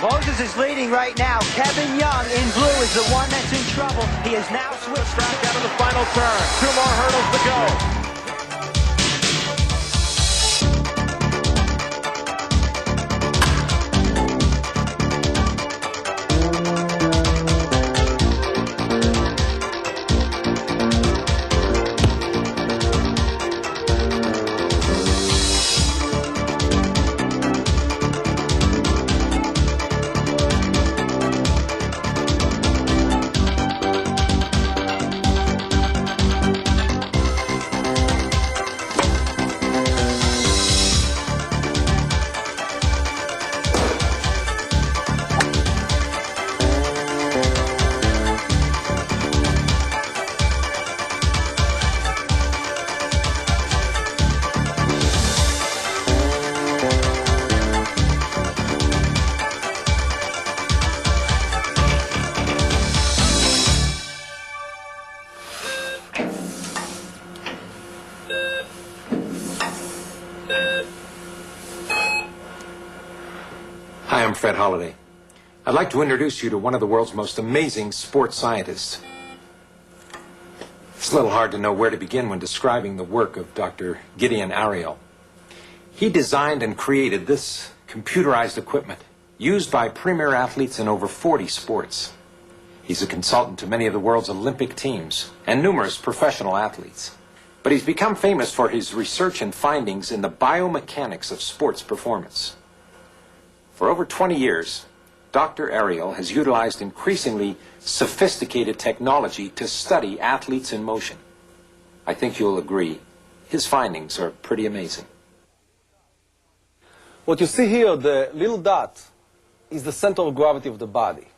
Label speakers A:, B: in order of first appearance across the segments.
A: Moses is leading right now. Kevin Young in blue is the one that's in trouble. He has now switched
B: back out of the final turn. 2 more hurdles to go.
C: Hi, I'm Fred Holliday. I'd like to introduce you to one of the world's most amazing sports scientists. It's a little hard to know where to begin when describing the work of Dr. GIDEON ARIEL. He designed and created this computerized equipment used by premier athletes in over 40 sports. He's a consultant to many of the world's Olympic teams and numerous professional athletes. But he's become famous for his research and findings in the biomechanics of sports performance. For over 20 years, Dr. ARIEL has utilized increasingly sophisticated technology to study athletes in motion. I think you'll agree, his findings are pretty amazing.
D: What you see here, the little dot, is the center of gravity of the body.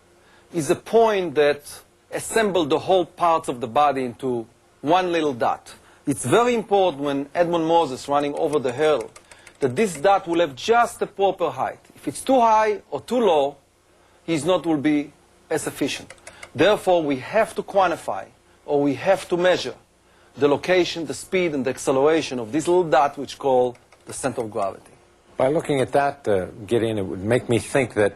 D: It's a point that assembled the whole parts of the body into one little dot. It's very important when Edmund Moses running over the hurdle that this dot will have just the proper height. If it's too high or too low, his knot will be as efficient. Therefore, we have to quantify, or we have to measure, the location, the speed, and the acceleration of this little dot, which we call the center of gravity.
C: By looking at that, Gideon, it would make me think that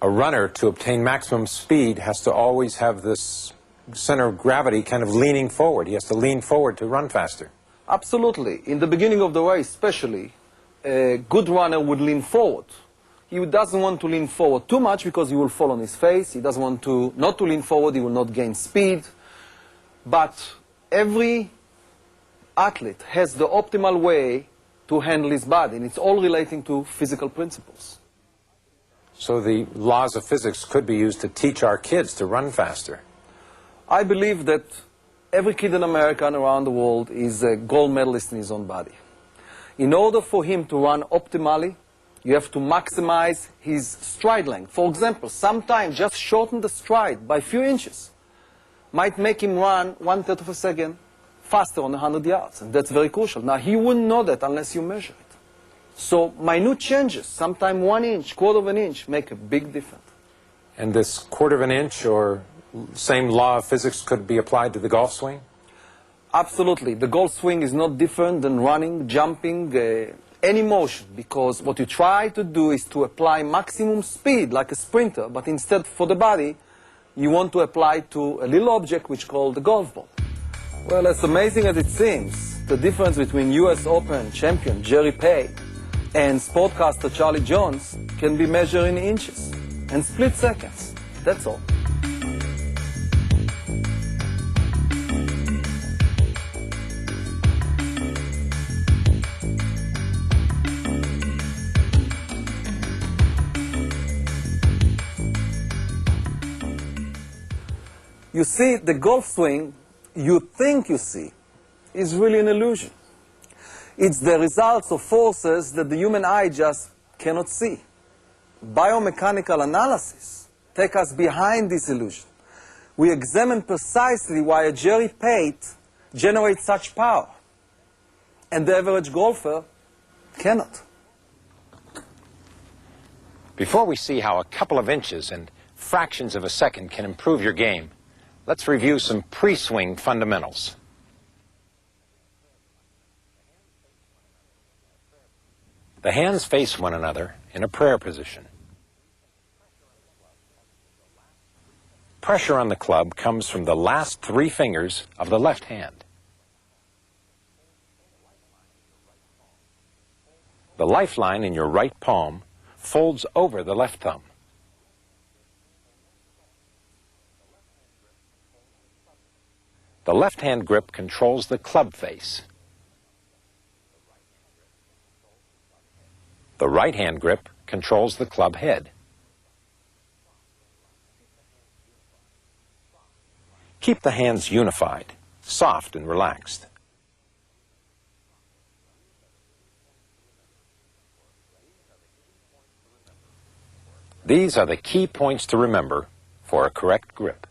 C: a runner, to obtain maximum speed, has to always have this center of gravity kind of leaning forward. He has to lean forward to run faster.
D: Absolutely. In the beginning of the race, especially, a good runner would lean forward. He doesn't want to lean forward too much because he will fall on his face. He doesn't want to not to lean forward. He will not gain speed. But every athlete has the optimal way to handle his body, and it's all relating to physical principles.
C: So the laws of physics could be used to teach our kids to run faster.
D: I believe that every kid in America and around the world is a gold medalist in his own body. In order for him to run optimally, you have to maximize his stride length. For example, sometimes just shorten the stride by a few inches might make him run 1/3 of a second faster on 100 yards, and that's very crucial. Now, he wouldn't know that unless you measure it. So minute changes, sometimes 1 inch, 1/4 of an inch, make a big difference.
C: And this 1/4 of an inch or same law of physics could be applied to the golf swing?
D: Absolutely. The golf swing is not different than running, jumping, any motion, because what you try to do is to apply maximum speed like a sprinter, but instead for the body, you want to apply to a little object which is called the golf ball. Well, as amazing as it seems, the difference between US Open champion Jerry Pay and sportcaster Charlie Jones can be measured in inches and split seconds. That's all. You see, the golf swing you think you see is really an illusion. It's the results of forces that the human eye just cannot see. Biomechanical analysis take us behind this illusion. We examine precisely why a Jerry Pate generates such power, and the average golfer cannot.
C: Before we see how a couple of inches and fractions of a second can improve your game, let's review some pre-swing fundamentals. The hands face one another in a prayer position. pressure on the club comes from the last 3 fingers of the left hand. The lifeline in your right palm folds over the left thumb. The left-hand grip controls the club face. The right-hand grip controls the club head. Keep the hands unified, soft and relaxed. These are the key points to remember for a correct grip.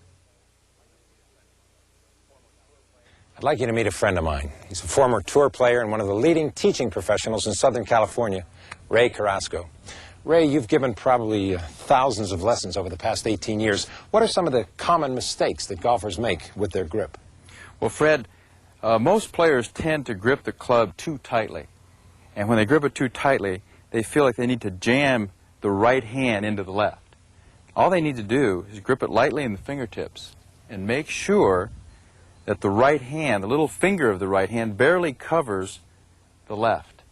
C: I'd like you to meet a friend of mine. He's a former tour player and one of the leading teaching professionals in Southern California, Ray Carrasco. Ray, you've given probably thousands of lessons over the past 18 years. What are some of the common mistakes that golfers make with their grip?
E: Well, Fred, most players tend to grip the club too tightly. And when they grip it too tightly, they feel like they need to jam the right hand into the left. All they need to do is grip it lightly in the fingertips and make sure that the right hand, the little finger of the right hand, barely covers the left.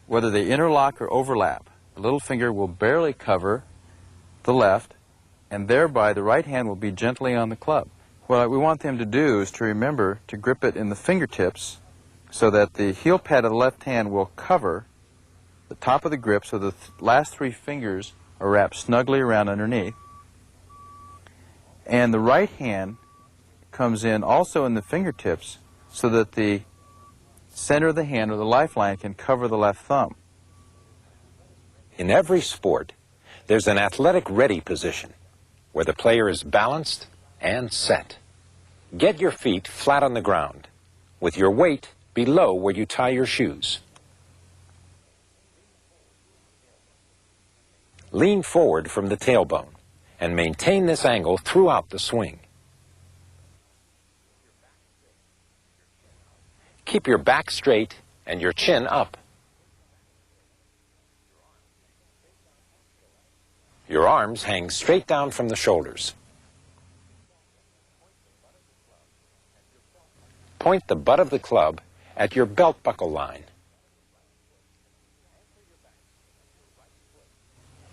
E: Whether they interlock or overlap, the little finger will barely cover the left, and thereby the right hand will be gently on the club. What we want them to do is to remember to grip it in the fingertips so that the heel pad of the left hand will cover the top of the grip so the last 3 fingers are wrapped snugly around underneath. And the right hand comes in also in the fingertips so that the center of the hand or the lifeline can cover the left thumb.
C: In every sport, there's an athletic ready position where the player is balanced and set. Get your feet flat on the ground with your weight below where you tie your shoes. Lean forward from the tailbone and maintain this angle throughout the swing. Keep your back straight and your chin up. Your arms hang straight down from the shoulders. Point the butt of the club at your belt buckle line.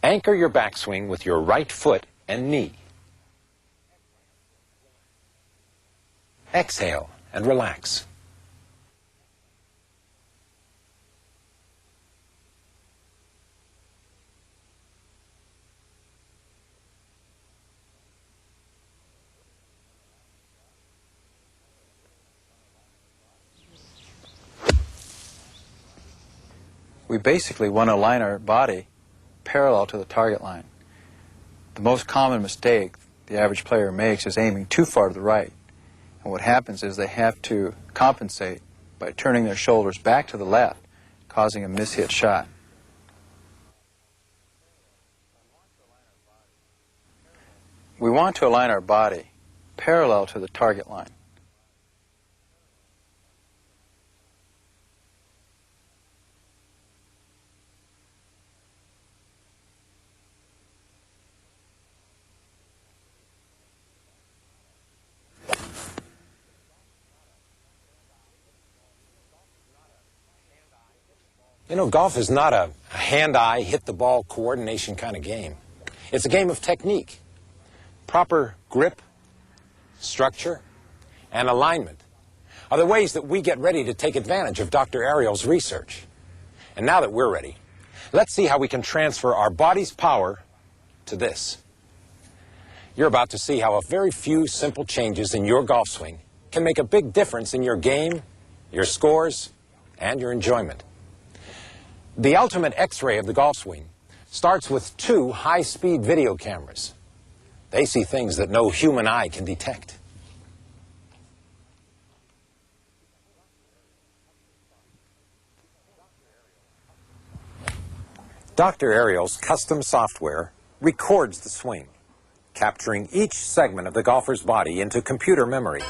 C: Anchor your backswing with your right foot and knee. Exhale and relax.
E: We basically want to align our body parallel to the target line. The most common mistake the average player makes is aiming too far to the right. And what happens is they have to compensate by turning their shoulders back to the left, causing a mishit shot. We want to align our body parallel to the target line.
C: You know, golf is not a hand-eye, hit-the-ball coordination kind of game. It's a game of technique. Proper grip, structure, and alignment are the ways that we get ready to take advantage of Dr. ARIEL's research. And now that we're ready, let's see how we can transfer our body's power to this. You're about to see how a very few simple changes in your golf swing can make a big difference in your game, your scores, and your enjoyment. The ultimate X-ray of the golf swing starts with 2 high-speed video cameras. They see things that no human eye can detect. Dr. ARIEL's custom software records the swing, capturing each segment of the golfer's body into computer memory.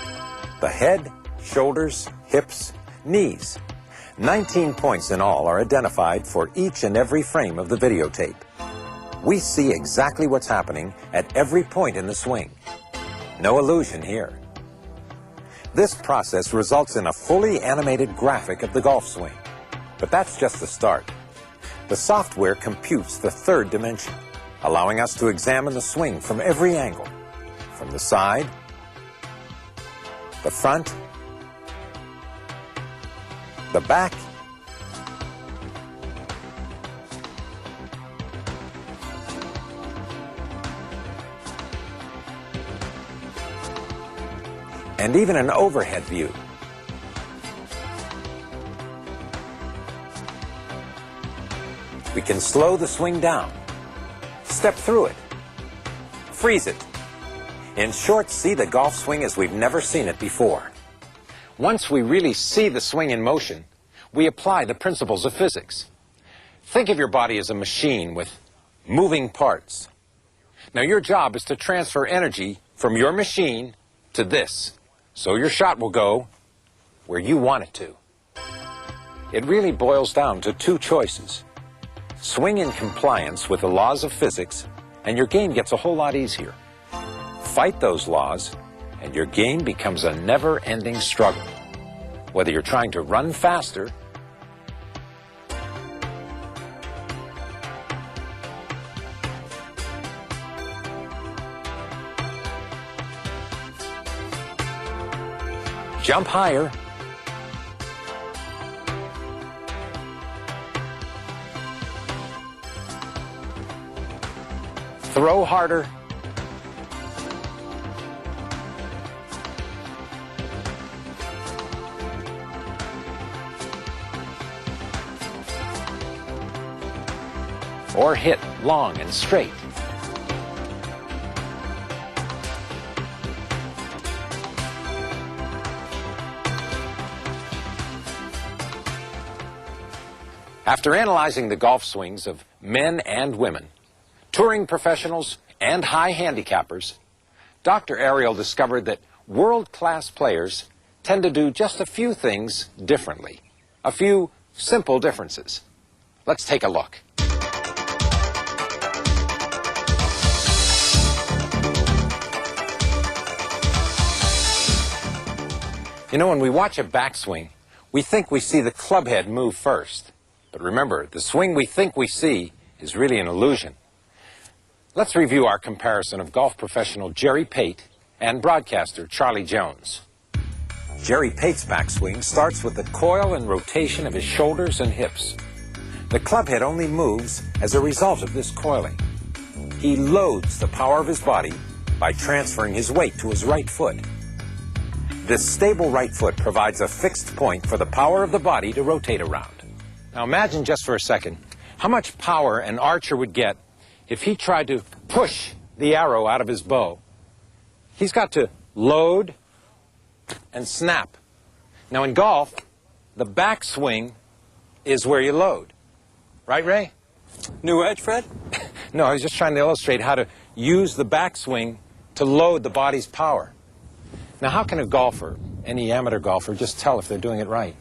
C: The head, shoulders, hips, knees. 19 points in all are identified for each and every frame of the videotape. We see exactly what's happening at every point in the swing. No illusion here. This process results in a fully animated graphic of the golf swing. But that's just the start. The software computes the third dimension, allowing us to examine the swing from every angle, from the side, the front, the back, and even an overhead view. We can slow the swing down, step through it, freeze it. In short, see the golf swing as we've never seen it before. Once we really see the swing in motion, we apply the principles of physics. Think of your body as a machine with moving parts. Now your job is to transfer energy from your machine to this, so your shot will go where you want it to. It really boils down to two choices. Swing in compliance with the laws of physics, and your game gets a whole lot easier. Fight those laws, and your game becomes a never-ending struggle. Whether you're trying to run faster, jump higher, throw harder, or hit long and straight. After analyzing the golf swings of men and women, touring professionals and high handicappers, Dr. ARIEL discovered that world-class players tend to do just a few things differently, a few simple differences. Let's take a look. You know, when we watch a backswing, we think we see the club head move first. But remember, the swing we think we see is really an illusion. Let's review our comparison of golf professional Jerry Pate and broadcaster Charlie Jones. Jerry Pate's backswing starts with the coil and rotation of his shoulders and hips. The club head only moves as a result of this coiling. He loads the power of his body by transferring his weight to his right foot. This stable right foot provides a fixed point for the power of the body to rotate around. Now imagine just for a second how much power an archer would get if he tried to push the arrow out of his bow. He's got to load and snap. Now in golf, the backswing is where you load. Right, Ray?
D: New edge, Fred?
C: No, I was just trying to illustrate how to use the backswing to load the body's power. Now how can a golfer, any amateur golfer, just tell if they're doing it right?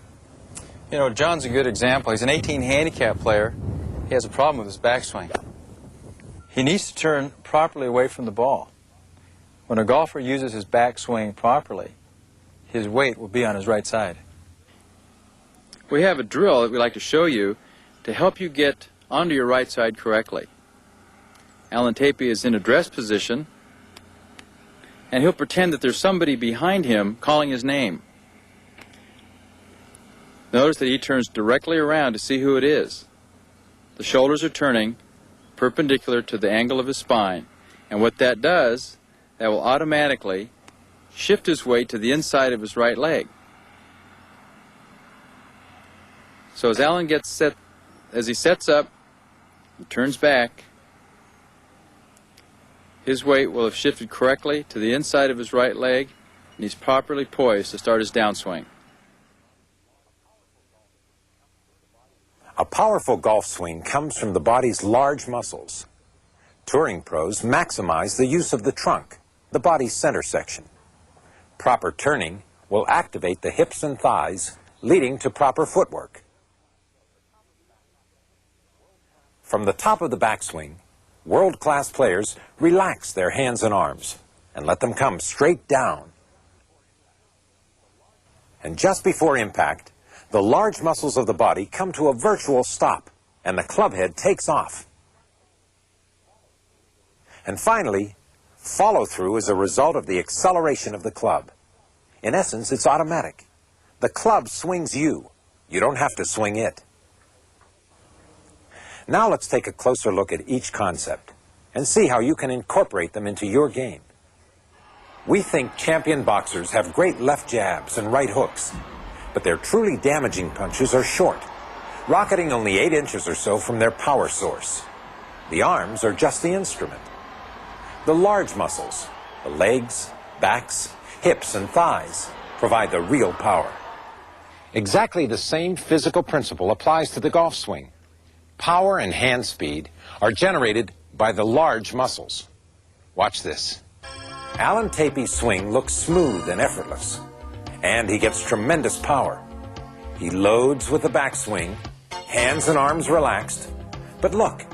E: You know, John's a good example. He's an 18 handicap player. He has a problem with his backswing. He needs to turn properly away from the ball. When a golfer uses his backswing properly, his weight will be on his right side. We have a drill that we'd like to show you to help you get onto your right side correctly. Alan Tapie is in a dress position, and he'll pretend that there's somebody behind him calling his name. Notice that he turns directly around to see who it is. The shoulders are turning perpendicular to the angle of his spine, and what that does, that will automatically shift his weight to the inside of his right leg. So as Alan gets set, as he sets up and turns back, his weight will have shifted correctly to the inside of his right leg, and he's properly poised to start his downswing.
C: A powerful golf swing comes from the body's large muscles. Touring pros maximize the use of the trunk, the body's center section. Proper turning will activate the hips and thighs, leading to proper footwork. From the top of the backswing, world-class players relax their hands and arms. and let them come straight down. And just before impact, the large muscles of the body come to a virtual stop, and the club head takes off. And finally, follow-through is a result of the acceleration of the club. In essence, it's automatic. The club swings you. You don't have to swing it. Now let's take a closer look at each concept and see how you can incorporate them into your game. We think champion boxers have great left jabs and right hooks, but their truly damaging punches are short, rocketing only 8 inches or so from their power source. The arms are just the instrument. The large muscles, the legs, backs, hips, and thighs, provide the real power. Exactly the same physical principle applies to the golf swing. Power and hand speed are generated by the large muscles. Watch this. Alan Tapey's swing looks smooth and effortless, and he gets tremendous power. He loads with the backswing, hands and arms relaxed, but look,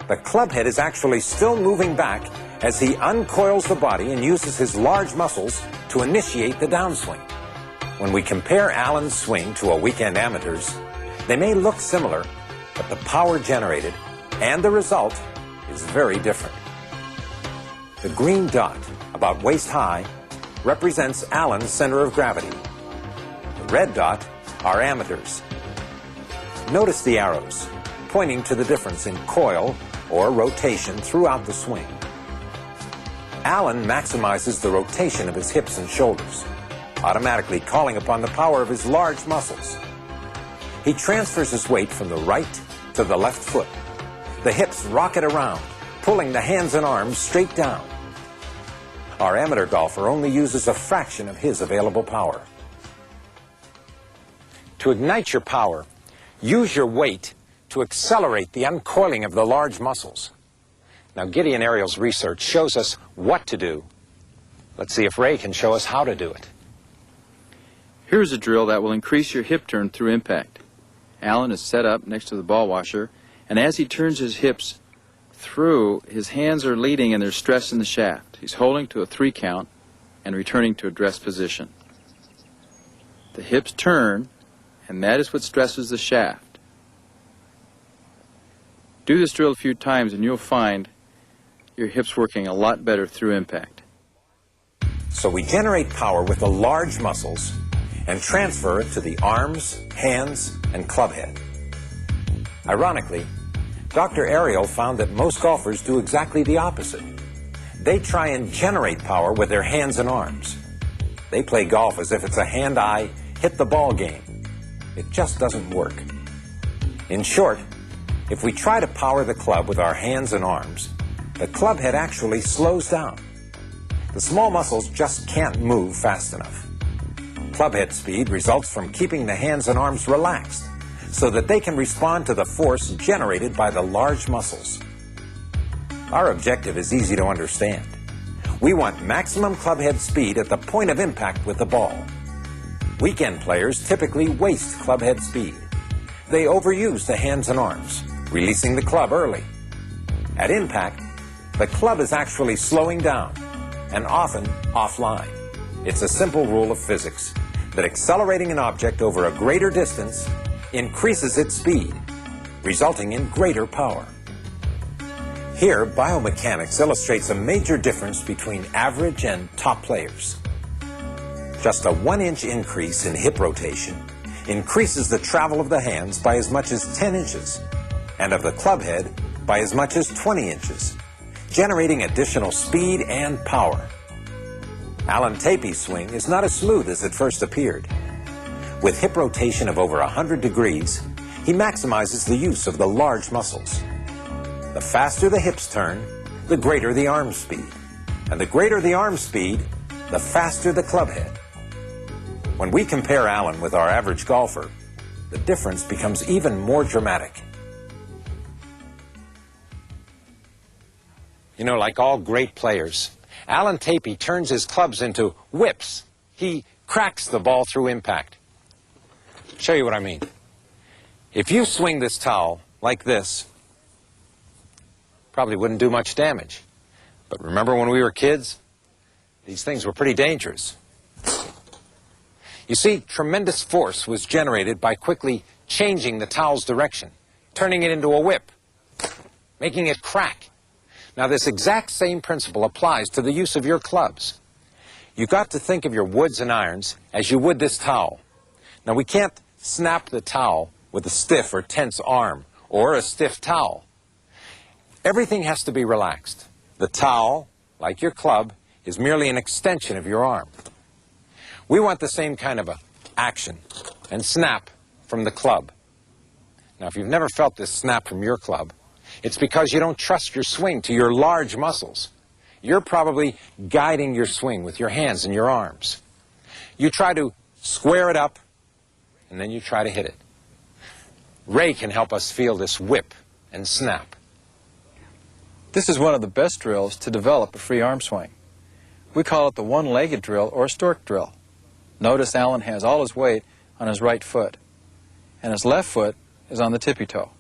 C: the club head is actually still moving back as he uncoils the body and uses his large muscles to initiate the downswing. When we compare Alan's swing to a weekend amateur's, they may look similar, but the power generated and the result is very different. The green dot, about waist high, represents Alan's center of gravity. The red dot are amateurs. Notice the arrows, pointing to the difference in coil or rotation throughout the swing. Alan maximizes the rotation of his hips and shoulders, automatically calling upon the power of his large muscles. He transfers his weight from the right to the left foot. The hips rocket around, pulling the hands and arms straight down. Our amateur golfer only uses a fraction of his available power. To ignite your power, use your weight to accelerate the uncoiling of the large muscles. Now, Gideon Ariel's research shows us what to do. Let's see if Ray can show us how to do it.
E: Here's a drill that will increase your hip turn through impact. Alan is set up next to the ball washer, and as he turns his hips through, his hands are leading and they're stressed in the shaft. He's holding to a 3 count and returning to a dress position. The hips turn, and that is what stresses the shaft. Do this drill a few times and you'll find your hips working a lot better through impact.
C: So we generate power with the large muscles and transfer it to the arms, hands, and club head. Ironically, Dr. ARIEL found that most golfers do exactly the opposite. They try and generate power with their hands and arms. They play golf as if it's a hand-eye, hit-the-ball game. It just doesn't work. In short, if we try to power the club with our hands and arms, the club head actually slows down. The small muscles just can't move fast enough. Club head speed results from keeping the hands and arms relaxed so that they can respond to the force generated by the large muscles. Our objective is easy to understand. We want maximum club head speed at the point of impact with the ball. Weekend players typically waste club head speed. They overuse the hands and arms, releasing the club early. At impact, the club is actually slowing down and often offline. It's a simple rule of physics that accelerating an object over a greater distance increases its speed, resulting in greater power. Here, biomechanics illustrates a major difference between average and top players. Just a 1-inch increase in hip rotation increases the travel of the hands by as much as 10 inches, and of the club head by as much as 20 inches, generating additional speed and power. Alan Tapey's swing is not as smooth as it first appeared. With hip rotation of over 100 degrees, he maximizes the use of the large muscles. The faster the hips turn, the greater the arm speed. And the greater the arm speed, the faster the club head. When we compare Alan with our average golfer, the difference becomes even more dramatic. You know, like all great players, Alan Tapey turns his clubs into whips. He cracks the ball through impact. Show you what I mean. If you swing this towel like this, probably wouldn't do much damage. But remember when we were kids? These things were pretty dangerous. You see, tremendous force was generated by quickly changing the towel's direction, turning it into a whip, making it crack. Now, this exact same principle applies to the use of your clubs. You've got to think of your woods and irons as you would this towel. Now, we can't snap the towel with a stiff or tense arm or a stiff towel. Everything has to be relaxed. The towel, like your club, is merely an extension of your arm. We want the same kind of action and snap from the club. Now, if you've never felt this snap from your club, it's because you don't trust your swing to your large muscles. You're probably guiding your swing with your hands and your arms. You try to square it up, and then you try to hit it. Ray can help us feel this whip and snap.
E: This is one of the best drills to develop a free arm swing. We call it the one-legged drill or stork drill. Notice Alan has all his weight on his right foot, and his left foot is on the tippy toe.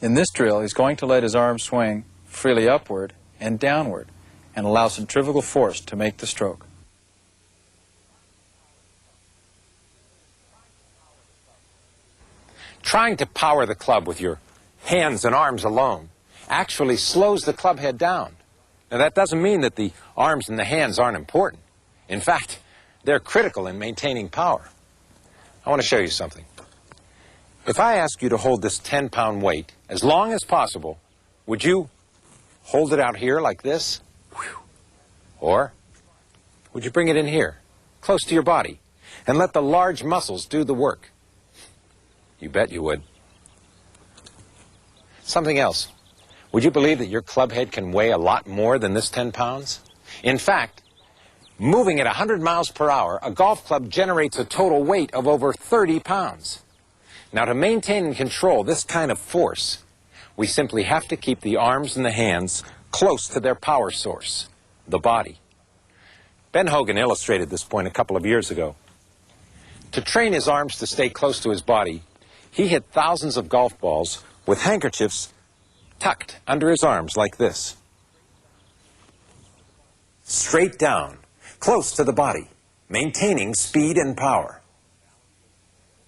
E: In this drill, he's going to let his arm swing freely upward and downward and allow centrifugal force to make the stroke.
C: Trying to power the club with your hands and arms alone actually slows the club head down. Now, that doesn't mean that the arms and the hands aren't important. In fact, they're critical in maintaining power. I want to show you something. If I ask you to hold this 10-pound weight as long as possible, would you hold it out here like this? Or would you bring it in here, close to your body, and let the large muscles do the work? You bet you would. Something else. Would you believe that your club head can weigh a lot more than this 10 pounds? In fact, moving at 100 miles per hour, a golf club generates a total weight of over 30 pounds. Now, to maintain and control this kind of force, we simply have to keep the arms and the hands close to their power source, the body. Ben Hogan illustrated this point a couple of years ago. To train his arms to stay close to his body, he hit thousands of golf balls with handkerchiefs tucked under his arms like this. Straight down, close to the body, maintaining speed and power.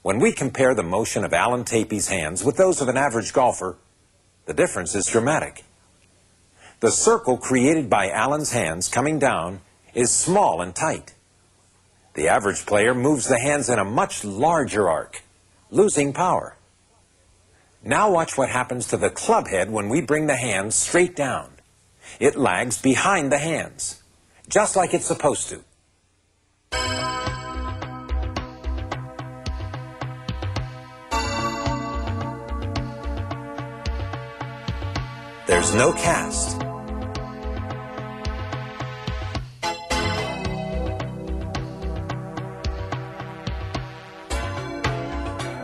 C: When we compare the motion of Alan Tapey's hands with those of an average golfer, the difference is dramatic. The circle created by Alan's hands coming down is small and tight. The average player moves the hands in a much larger arc, losing power. Now watch what happens to the club head when we bring the hands straight down. It lags behind the hands, just like it's supposed to. There's no cast.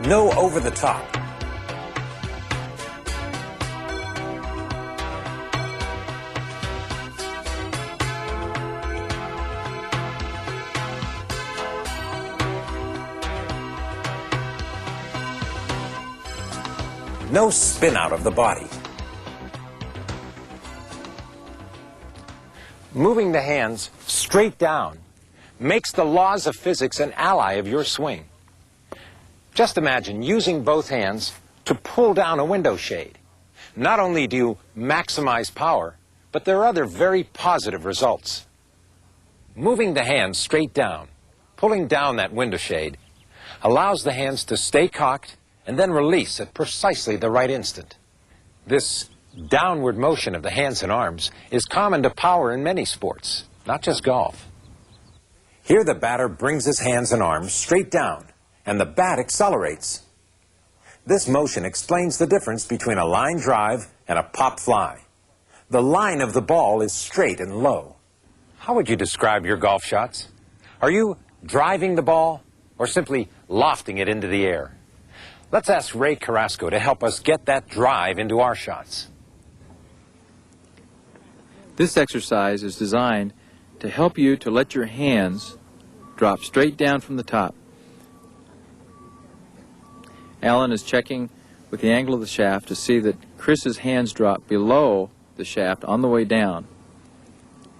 C: No over the top. No spin out of the body. Moving the hands straight down makes the laws of physics an ally of your swing. Just imagine using both hands to pull down a window shade. Not only do you maximize power, but there are other very positive results. Moving the hands straight down, pulling down that window shade, allows the hands to stay cocked and then release at precisely the right instant. This downward motion of the hands and arms is common to power in many sports, not just golf. Here the batter brings his hands and arms straight down, and the bat accelerates. This motion explains the difference between a line drive and a pop fly. The line of the ball is straight and low. How would you describe your golf shots? Are you driving the ball or simply lofting it into the air? Let's ask Ray Carrasco to help us get that drive into our shots.
E: This exercise is designed to help you to let your hands drop straight down from the top. Alan is checking with the angle of the shaft to see that Chris's hands drop below the shaft on the way down.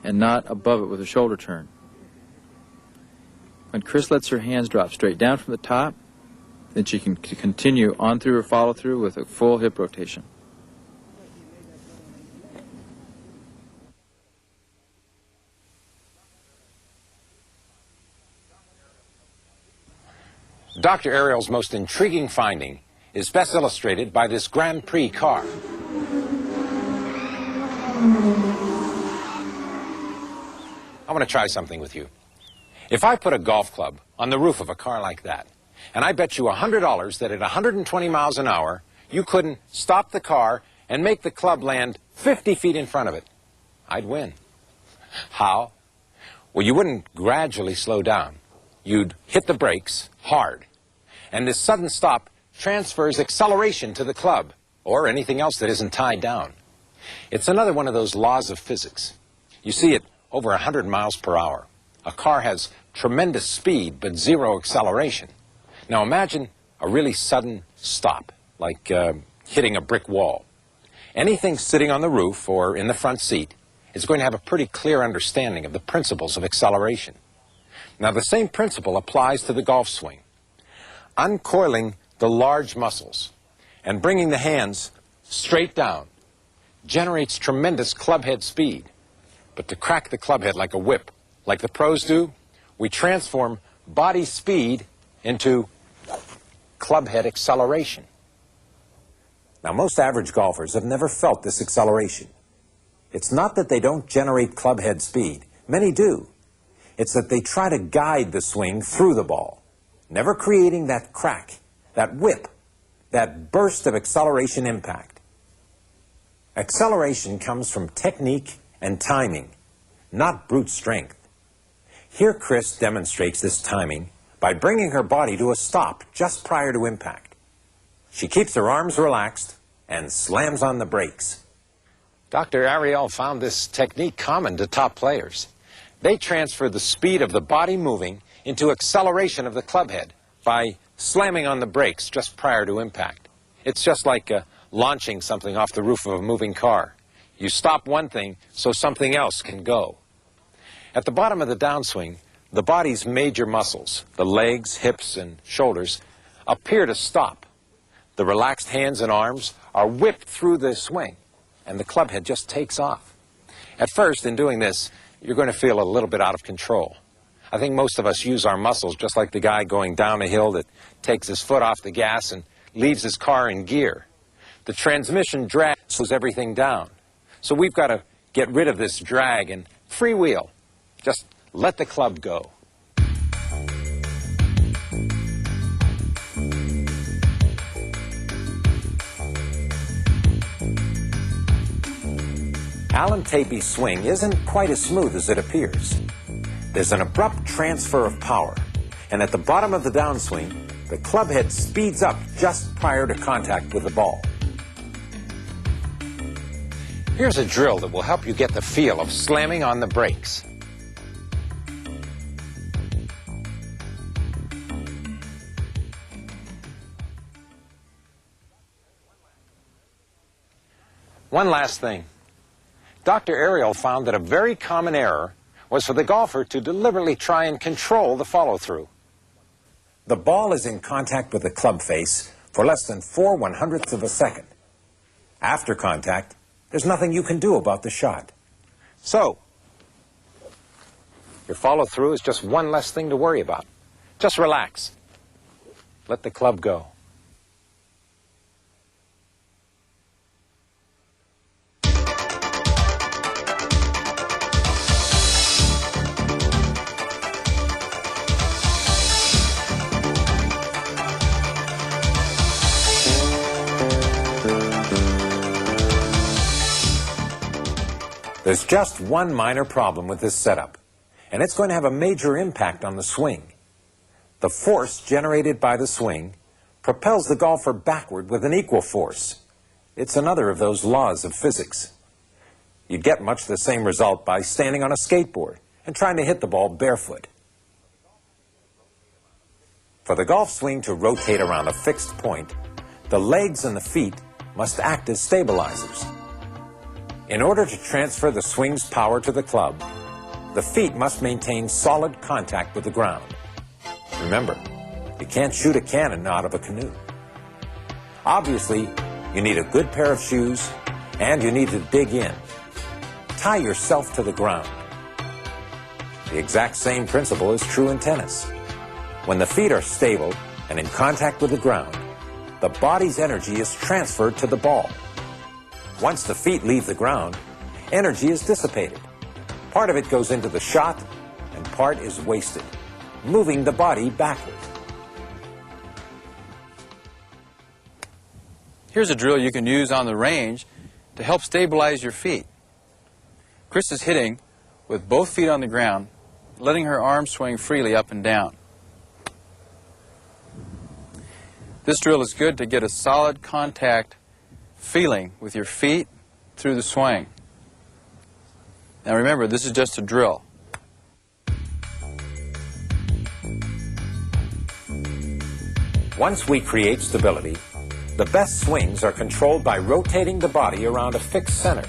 E: and not above it with a shoulder turn. When Chris lets her hands drop straight down from the top, then she can continue on through her follow-through with a full hip rotation.
C: Dr. Ariel's most intriguing finding is best illustrated by this Grand Prix car. I want to try something with you. If I put a golf club on the roof of a car like that, and I bet you $100 that at 120 miles an hour, you couldn't stop the car and make the club land 50 feet in front of it, I'd win. How? Well, you wouldn't gradually slow down. You'd hit the brakes hard. And this sudden stop transfers acceleration to the club, or anything else that isn't tied down. It's another one of those laws of physics. You see it over 100 miles per hour. A car has tremendous speed, but zero acceleration. Now imagine a really sudden stop, like hitting a brick wall. Anything sitting on the roof or in the front seat is going to have a pretty clear understanding of the principles of acceleration. Now the same principle applies to the golf swing. Uncoiling the large muscles and bringing the hands straight down generates tremendous clubhead speed. But to crack the clubhead like a whip, like the pros do, we transform body speed into clubhead acceleration. Now, most average golfers have never felt this acceleration. It's not that they don't generate clubhead speed. Many do. It's that they try to guide the swing through the ball, never creating that crack, that whip, that burst of acceleration impact. Acceleration comes from technique and timing, not brute strength. Here Chris demonstrates this timing by bringing her body to a stop just prior to impact. She keeps her arms relaxed and slams on the brakes. Dr. Ariel found this technique common to top players. They transfer the speed of the body moving into acceleration of the clubhead by slamming on the brakes just prior to impact. It's just like launching something off the roof of a moving car. You stop one thing so something else can go. At the bottom of the downswing, the body's major muscles, the legs, hips, and shoulders, appear to stop. The relaxed hands and arms are whipped through the swing, and the clubhead just takes off. At first, in doing this, you're going to feel a little bit out of control. I think most of us use our muscles just like the guy going down a hill that takes his foot off the gas and leaves his car in gear. The transmission drag slows everything down. So we've got to get rid of this drag and freewheel. Just let the club go. Alan Tapey's swing isn't quite as smooth as it appears. There's an abrupt transfer of power, and at the bottom of the downswing, the clubhead speeds up just prior to contact with the ball. Here's a drill that will help you get the feel of slamming on the brakes. One last thing. Dr. Ariel found that a very common error was for the golfer to deliberately try and control the follow-through. The ball is in contact with the club face for less than 4/100ths of a second. After contact, there's nothing you can do about the shot. So, your follow-through is just one less thing to worry about. Just relax. Let the club go. There's just one minor problem with this setup, and it's going to have a major impact on the swing. The force generated by the swing propels the golfer backward with an equal force. It's another of those laws of physics. You'd get much the same result by standing on a skateboard and trying to hit the ball barefoot. For the golf swing to rotate around a fixed point, the legs and the feet must act as stabilizers. In order to transfer the swing's power to the club, the feet must maintain solid contact with the ground. Remember, you can't shoot a cannon out of a canoe. Obviously, you need a good pair of shoes, and you need to dig in. Tie yourself to the ground. The exact same principle is true in tennis. When the feet are stable and in contact with the ground, the body's energy is transferred to the ball. Once the feet leave the ground, energy is dissipated. Part of it goes into the shot, and part is wasted, moving the body backward.
E: Here's a drill you can use on the range to help stabilize your feet. Chris is hitting with both feet on the ground, letting her arms swing freely up and down. This drill is good to get a solid contact feeling with your feet through the swing. Now remember, this is just a drill.
C: Once we create stability, the best swings are controlled by rotating the body around a fixed center.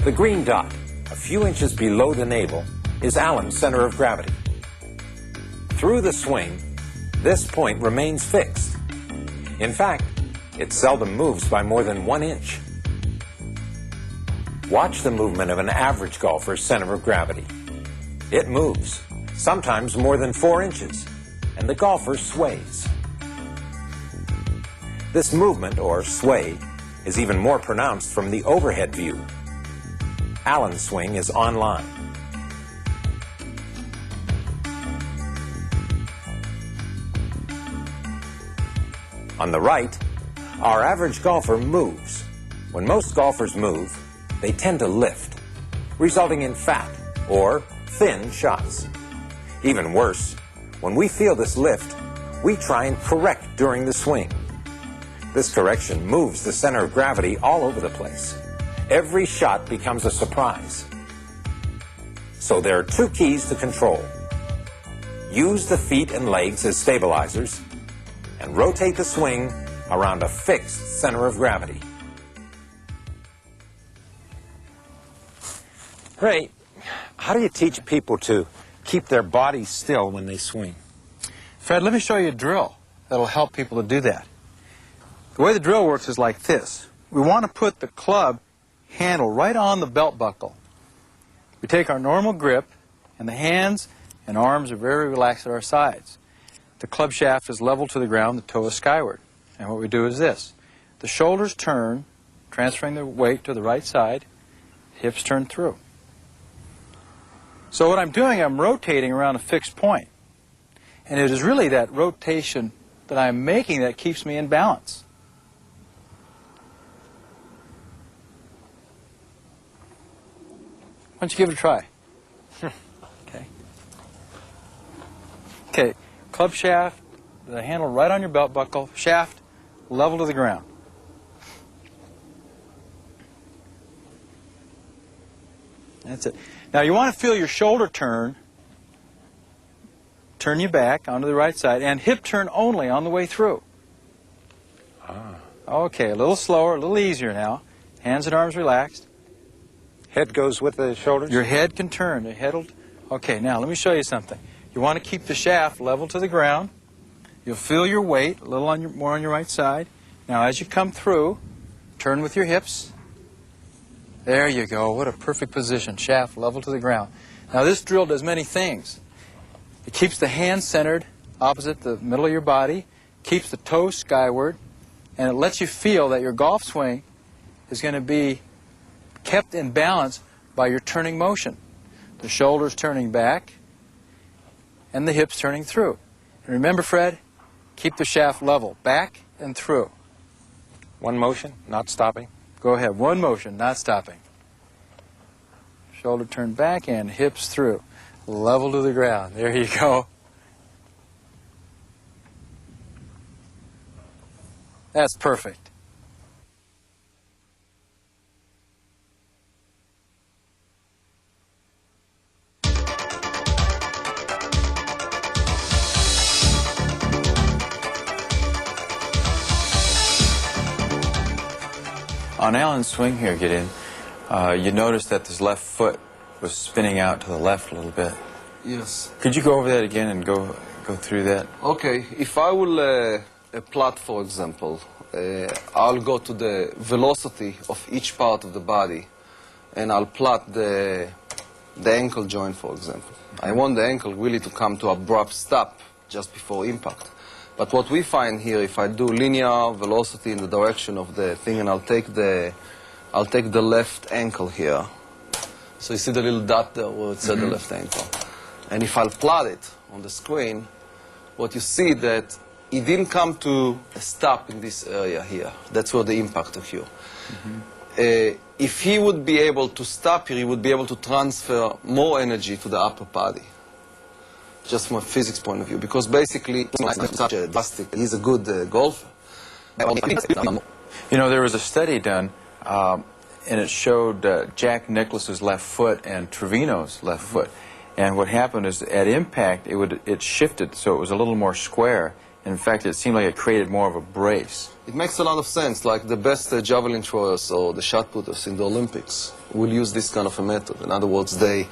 C: The green dot, a few inches below the navel, is Allen's center of gravity. Through the swing, this point remains fixed. In fact, it seldom moves by more than 1 inch. Watch the movement of an average golfer's center of gravity. It moves, sometimes more than 4 inches, and the golfer sways. This movement, or sway, is even more pronounced from the overhead view. Allen's swing is on line. On the right, our average golfer moves. When most golfers move, they tend to lift, resulting in fat or thin shots. Even worse, when we feel this lift, we try and correct during the swing. This correction moves the center of gravity all over the place. Every shot becomes a surprise. So there are 2 keys to control. Use the feet and legs as stabilizers, and rotate the swing around a fixed center of gravity. Ray, how do you teach people to keep their bodies still when they swing?
E: Fred, let me show you a drill that'll help people to do that. The way the drill works is like this. We want to put the club handle right on the belt buckle. We take our normal grip, and the hands and arms are very relaxed at our sides. The club shaft is level to the ground, the toe is skyward. And what we do is this. The shoulders turn, transferring the weight to the right side, hips turn through. So what I'm doing, I'm rotating around a fixed point. And it is really that rotation that I'm making that keeps me in balance. Why don't you give it a try? Okay. Okay, club shaft, the handle right on your belt buckle, shaft level to the ground. That's it. Now you want to feel your shoulder turn you back onto the right side, and hip turn only on the way through. Okay, a little slower, a little easier now. Hands and arms relaxed.
C: Head goes with the shoulders?
E: Your head can turn. The head will... Okay, now let me show you something. You want to keep the shaft level to the ground. You'll feel your weight a little on more on your right side. Now as you come through, turn with your hips. There you go. What a perfect position. Shaft level to the ground. Now this drill does many things. It keeps the hands centered opposite the middle of your body, keeps the toes skyward, and it lets you feel that your golf swing is going to be kept in balance by your turning motion. The shoulders turning back and the hips turning through. And remember, Fred, keep the shaft level, back and through.
C: One motion, not stopping?
E: Go ahead, one motion, not stopping. Shoulder turn back and hips through. Level to the ground. There you go. That's perfect. On Allen's swing here, Gideon, you notice that his left foot was spinning out to the left a little bit.
D: Yes.
E: Could you go over that again and go through that?
D: Okay, if I will plot, for example, I'll go to the velocity of each part of the body, and I'll plot the ankle joint, for example. I want the ankle really to come to abrupt stop just before impact. But what we find here, if I do linear velocity in the direction of the thing, and I'll take the left ankle here. So you see the little dot there where it said the left ankle. And if I'll plot it on the screen, what you see that it didn't come to a stop in this area here. That's where the impact occurred. If he would be able to stop here, he would be able to transfer more energy to the upper body, just from a physics point of view, because basically he's a good golfer.
E: You know, there was a study done, and it showed Jack Nicklaus's left foot and Trevino's left foot. And what happened is, at impact, it shifted, so it was a little more square. In fact, it seemed like it created more of a brace.
D: It makes a lot of sense. Like the best javelin throwers or the shot putters in the Olympics will use this kind of a method. In other words, they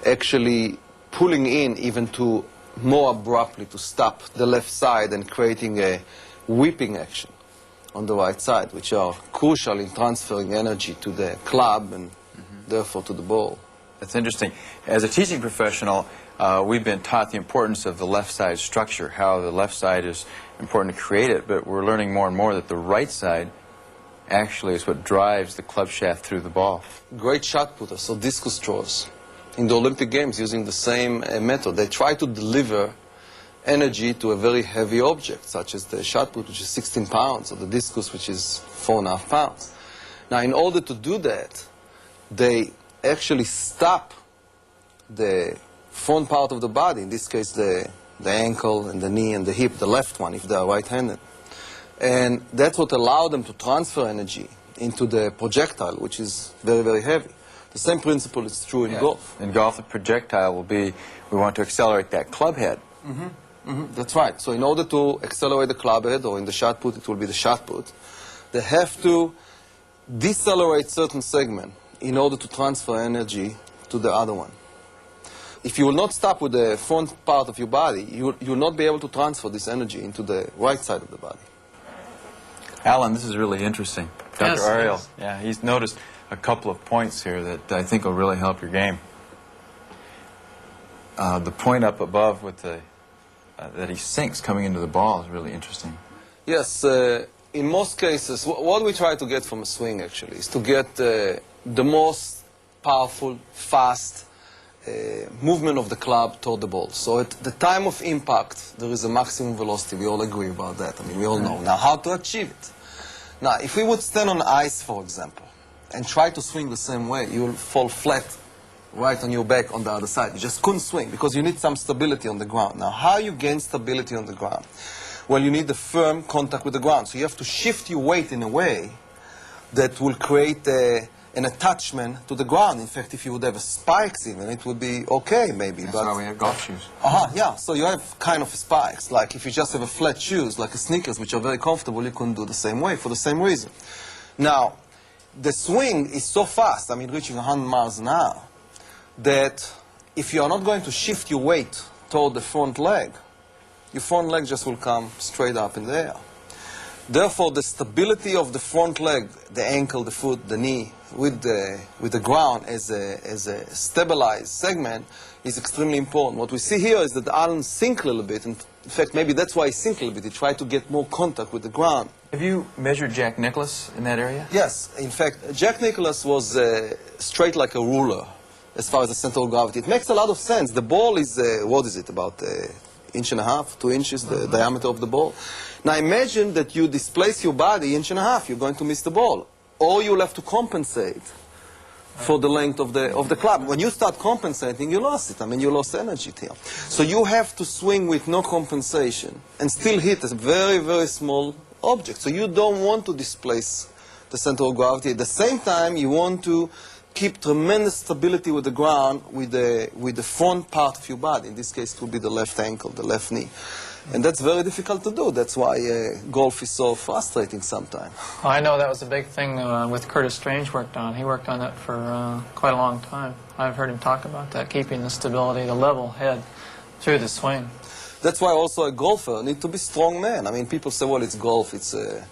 D: actually pulling in even to more abruptly to stop the left side and creating a whipping action on the right side, which are crucial in transferring energy to the club and therefore to the ball.
E: That's interesting. As a teaching professional, we've been taught the importance of the left side structure, how the left side is important to create it, but we're learning more and more that the right side actually is what drives the club shaft through the ball.
D: Great shot putters, so discus throwers, in the Olympic Games using the same method. They try to deliver energy to a very heavy object, such as the shot put, which is 16 pounds, or the discus, which is 4.5 pounds. Now, in order to do that, they actually stop the front part of the body, in this case the ankle and the knee and the hip, the left one if they are right-handed. And that's what allowed them to transfer energy into the projectile, which is very, very heavy. The same principle is true in golf.
E: In golf, the projectile will be, we want to accelerate that club head.
D: That's right. So in order to accelerate the club head, or in the shot put, it will be the shot put, they have to decelerate certain segment in order to transfer energy to the other one. If you will not stop with the front part of your body, you will not be able to transfer this energy into the right side of the body.
E: Alan, this is really interesting. Dr.
F: Yes,
E: Ariel,
F: yes.
E: yeah, he's noticed a couple of points here that I think will really help your game. The point up above with the that he sinks coming into the ball is really interesting.
D: Yes, in most cases, what we try to get from a swing actually is to get the most powerful, fast movement of the club toward the ball. So at the time of impact, there is a maximum velocity. We all agree about that. I mean, we all know. Now, how to achieve it? Now, if we would stand on ice, for example, and try to swing the same way, you will fall flat right on your back on the other side. You just couldn't swing because you need some stability on the ground. Now, how you gain stability on the ground? Well, you need a firm contact with the ground. So you have to shift your weight in a way that will create an attachment to the ground. In fact, if you would have spikes even, it would be okay, maybe.
E: That's why we have golf shoes.
D: Yeah. So you have kind of spikes. Like if you just have a flat shoes, like a sneakers, which are very comfortable, you couldn't do the same way for the same reason. Now, the swing is so fast, I mean, reaching 100 miles an hour, that if you are not going to shift your weight toward the front leg, your front leg just will come straight up in the air. Therefore, the stability of the front leg, the ankle, the foot, the knee, with the ground as a stabilized segment is extremely important. What we see here is that Alan sink a little bit. In fact, maybe that's why he sink a little bit. He tried to get more contact with the ground.
E: Have you measured Jack Nicklaus in that area?
D: Yes. In fact, Jack Nicklaus was straight like a ruler as far as the center of gravity. It makes a lot of sense. The ball is, what is it, about 1.5 inches, 2 inches, the diameter of the ball. Now imagine that you displace your body 1.5 inches, you're going to miss the ball. Or you'll have to compensate for the length of the club. When you start compensating, you lost it. I mean, you lost energy here. So you have to swing with no compensation and still hit a very, very small object. So you don't want to displace the center of gravity. At the same time, you want to keep tremendous stability with the ground with the front part of your body. In this case, it will be the left ankle, the left knee. And that's very difficult to do. That's why golf is so frustrating sometimes.
F: I know that was a big thing with Curtis Strange worked on. He worked on that for quite a long time. I've heard him talk about that, keeping the stability, the level head through the swing.
D: That's why also a golfer needs to be strong man. I mean, people say, well, it's golf, it's a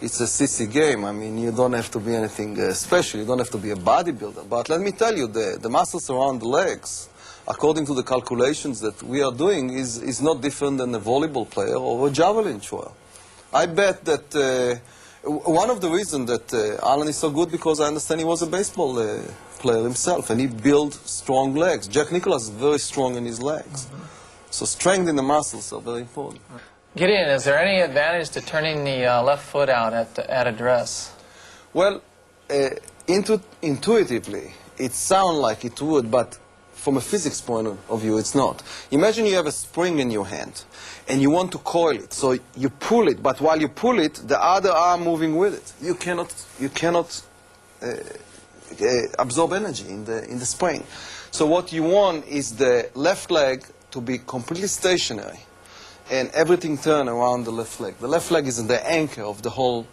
D: sissy game. I mean, you don't have to be anything special. You don't have to be a bodybuilder. But let me tell you, the muscles around the legs, according to the calculations that we are doing, is not different than a volleyball player or a javelin thrower. I bet that one of the reasons that Alan is so good, because I understand he was a baseball player himself, and he built strong legs. Jack Nicklaus is very strong in his legs. So strength in the muscles are very important.
F: Gideon, is there any advantage to turning the left foot out at address?
D: Well, intuitively, it sounds like it would, but from a physics point of view, it's not. Imagine you have a spring in your hand, and you want to coil it. So you pull it, but while you pull it, the other arm moving with it. You cannot absorb energy in the spring. So what you want is the left leg to be completely stationary, and everything turn around the left leg. The left leg is the anchor of the whole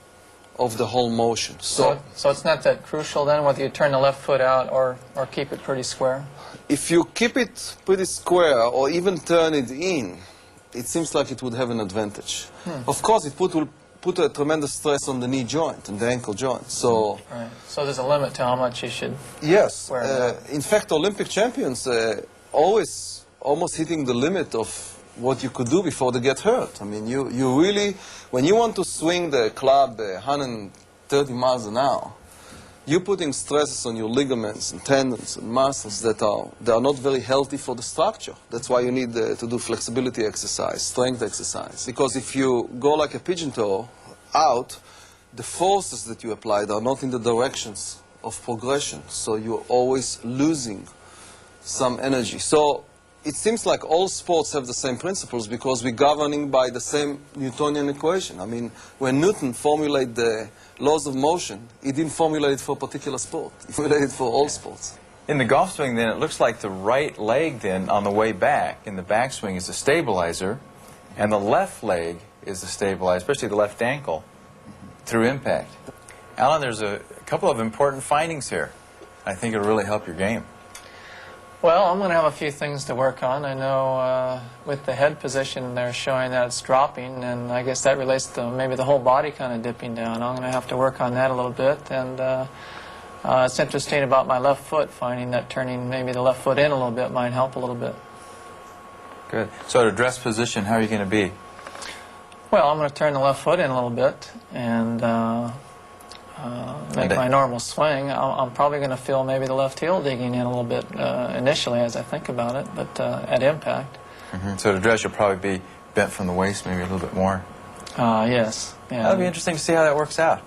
D: motion.
F: So it's not that crucial then whether you turn the left foot out or keep it pretty square?
D: If you keep it pretty square or even turn it in, it seems like it would have an advantage. Of course, it will put a tremendous stress on the knee joint and the ankle joint. So,
F: right. So there's a limit to how much you should
D: yes.
F: wear.
D: In fact, Olympic champions always almost hitting the limit of what you could do before they get hurt. I mean, you really, when you want to swing the club 130 miles an hour, you're putting stresses on your ligaments and tendons and muscles that are not very healthy for the structure. That's why you need to do flexibility exercise, strength exercise. Because if you go like a pigeon toe out, the forces that you applied are not in the directions of progression. So you're always losing some energy. So it seems like all sports have the same principles because we're governing by the same Newtonian equation. I mean, when Newton formulated the laws of motion, he didn't formulate it for a particular sport. He formulated it for all sports.
E: In the golf swing, then, it looks like the right leg, then, on the way back, in the backswing, is the stabilizer, and the left leg is the stabilizer, especially the left ankle, through impact. Alan, there's a couple of important findings here. I think it'll really help your game.
F: Well, I'm going to have a few things to work on. I know with the head position they're showing that it's dropping, and I guess that relates to maybe the whole body kind of dipping down. I'm going to have to work on that a little bit, and it's interesting about my left foot, finding that turning maybe the left foot in a little bit might help a little bit.
E: Good. So at address position, how are you going to be?
F: Well, I'm going to turn the left foot in a little bit and make my normal swing. I'm probably going to feel maybe the left heel digging in a little bit initially as I think about it, but at impact.
E: So at address, you'll probably be bent from the waist maybe a little bit more.
F: Yes. Yeah.
E: That'll be interesting to see how that works out.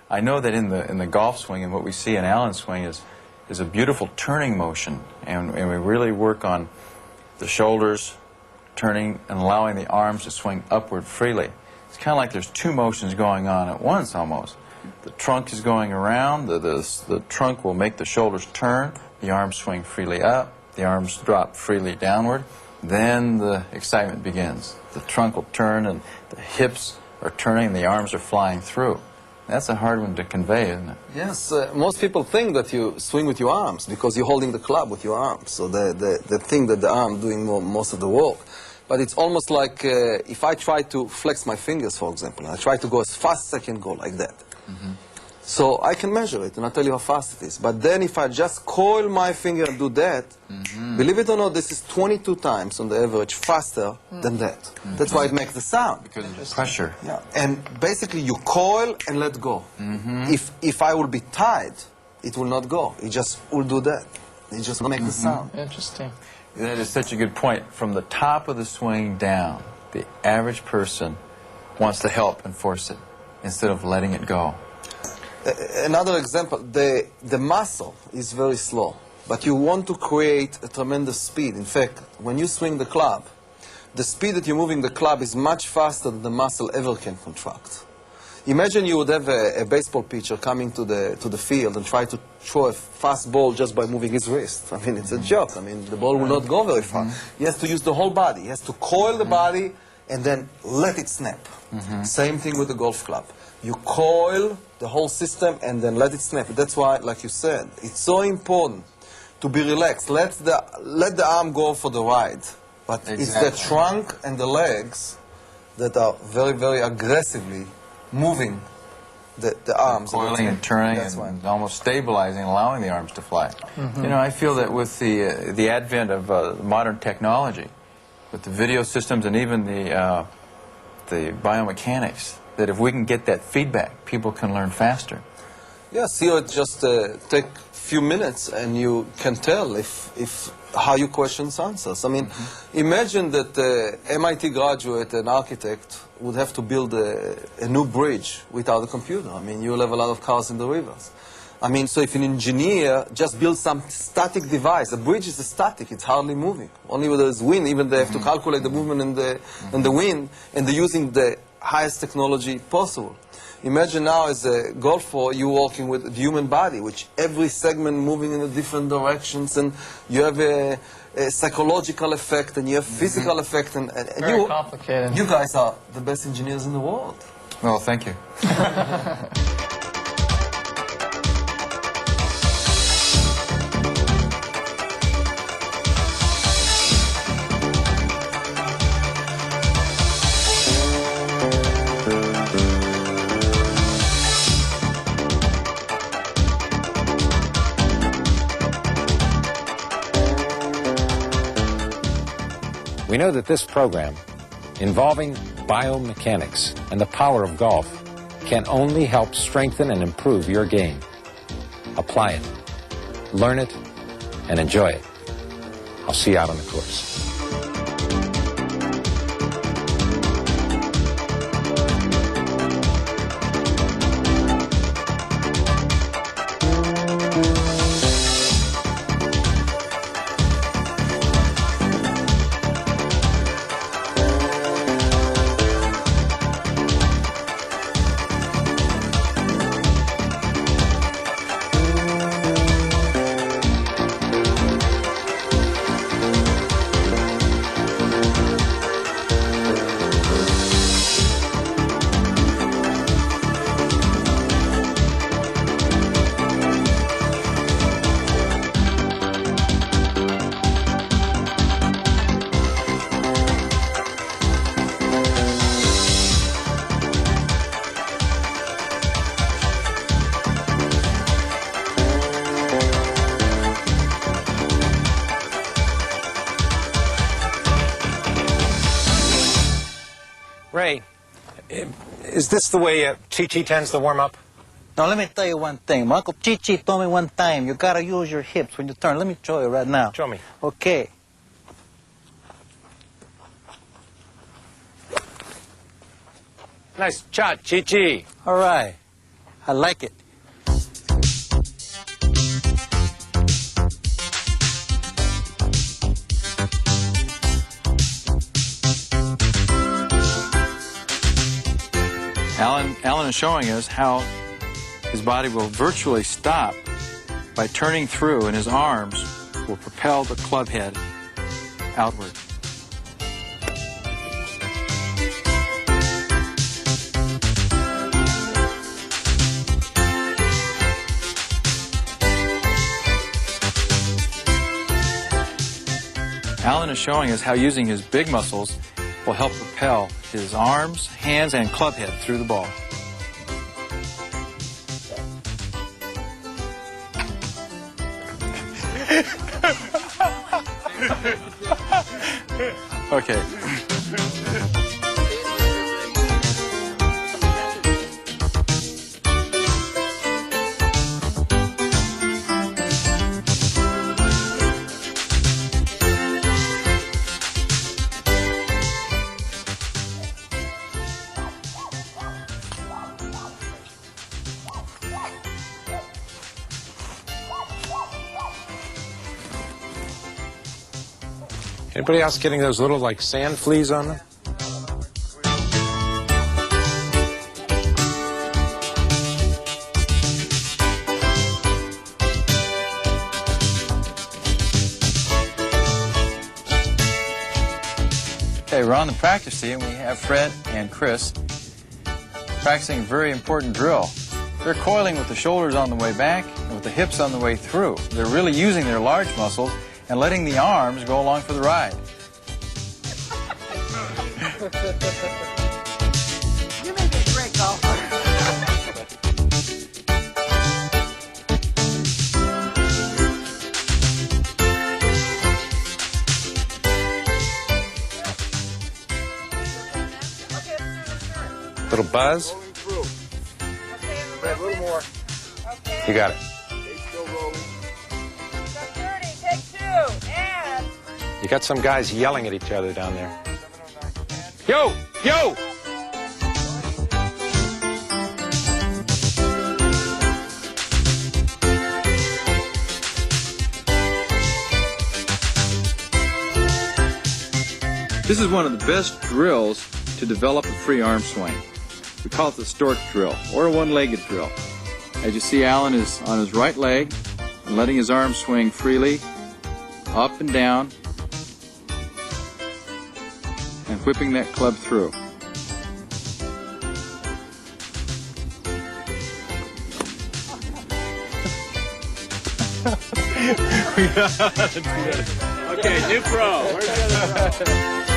E: I know that in the golf swing, and what we see in Alan's swing is a beautiful turning motion, and we really work on the shoulders turning and allowing the arms to swing upward freely. It's kind of like there's two motions going on at once almost. The trunk is going around, the trunk will make the shoulders turn, the arms swing freely up, the arms drop freely downward, then the excitement begins. The trunk will turn and the hips are turning, the arms are flying through. That's a hard one to convey, isn't it?
D: Yes, most people think that you swing with your arms because you're holding the club with your arms. So they think that the arm doing most of the work. But it's almost like if I try to flex my fingers, for example, I try to go as fast as I can go like that. So I can measure it and I'll tell you how fast it is. But then if I just coil my finger and do that, believe it or not, this is 22 times on the average faster than that. That's why it makes the sound.
E: Because of the pressure.
D: Yeah. And basically you coil and let go. If I will be tied, it will not go. It just will do that. It just make the sound.
F: Interesting.
E: That is such a good point. From the top of the swing down, the average person wants to help and force it instead of letting it go.
D: Another example, the muscle is very slow, but you want to create a tremendous speed. In fact, when you swing the club, the speed that you're moving the club is much faster than the muscle ever can contract. Imagine you would have a baseball pitcher coming to the field and try to throw a fast ball just by moving his wrist. I mean, it's a joke. I mean, the ball will not go very far. He has to use the whole body. He has to coil the body and then let it snap. Same thing with the golf club. You coil the whole system and then let it snap. That's why, like you said, it's so important to be relaxed. Let the arm go for the ride. But it's the trunk and the legs that are very, very aggressively moving the arms.
E: Coiling and turning and almost stabilizing, allowing the arms to fly. You know, I feel that with the advent of modern technology, with the video systems and even the biomechanics, that if we can get that feedback, people can learn faster.
D: Yeah, see, it just take a few minutes and you can tell if how your questions answers. I mean, imagine that MIT graduate, an architect, would have to build a new bridge without a computer. I mean, you'll have a lot of cars in the rivers. I mean, so if an engineer just builds some static device, a bridge is static, it's hardly moving. Only when there's wind, even they have to calculate the movement in the wind, and they're using the highest technology possible. Imagine now as a golfer, you're working with the human body, which every segment moving in a different directions, and you have a psychological effect, and you have physical effect, and
F: Very complicated.
D: You guys are the best engineers in the world.
E: Well, thank you.
C: We know that this program, involving biomechanics and the power of golf, can only help strengthen and improve your game. Apply it, learn it, and enjoy it. I'll see you out on the course. Ray, is this the way Chi-Chi tends to warm up?
G: Now, let me tell you one thing. My Uncle Chi-Chi told me one time, you got to use your hips when you turn. Let me show you right now.
C: Show me.
G: Okay.
C: Nice shot, Chi-Chi.
G: All right. I like it.
E: Alan is showing us how his body will virtually stop by turning through, and his arms will propel the club head outward. Alan is showing us how using his big muscles will help propel his arms, hands, and club head through the ball. Okay.
C: Anybody else getting those little, like, sand fleas on them?
E: Okay, we're on the practice tee, and we have Fred and Chris practicing a very important drill. They're coiling with the shoulders on the way back and with the hips on the way through. They're really using their large muscles and letting the arms go along for the ride.
A: You may be a great golfer.
C: Little buzz.
B: A little more.
C: You got it.
B: Still rolling.
H: So 30, take 2, and...
C: You got some guys yelling at each other down there. Yo! Yo!
E: This is one of the best drills to develop a free arm swing. We call it the stork drill, or a one-legged drill. As you see, Alan is on his right leg and letting his arm swing freely, up and down, and whipping that club through.
B: Okay, new pro. Where's the other pro?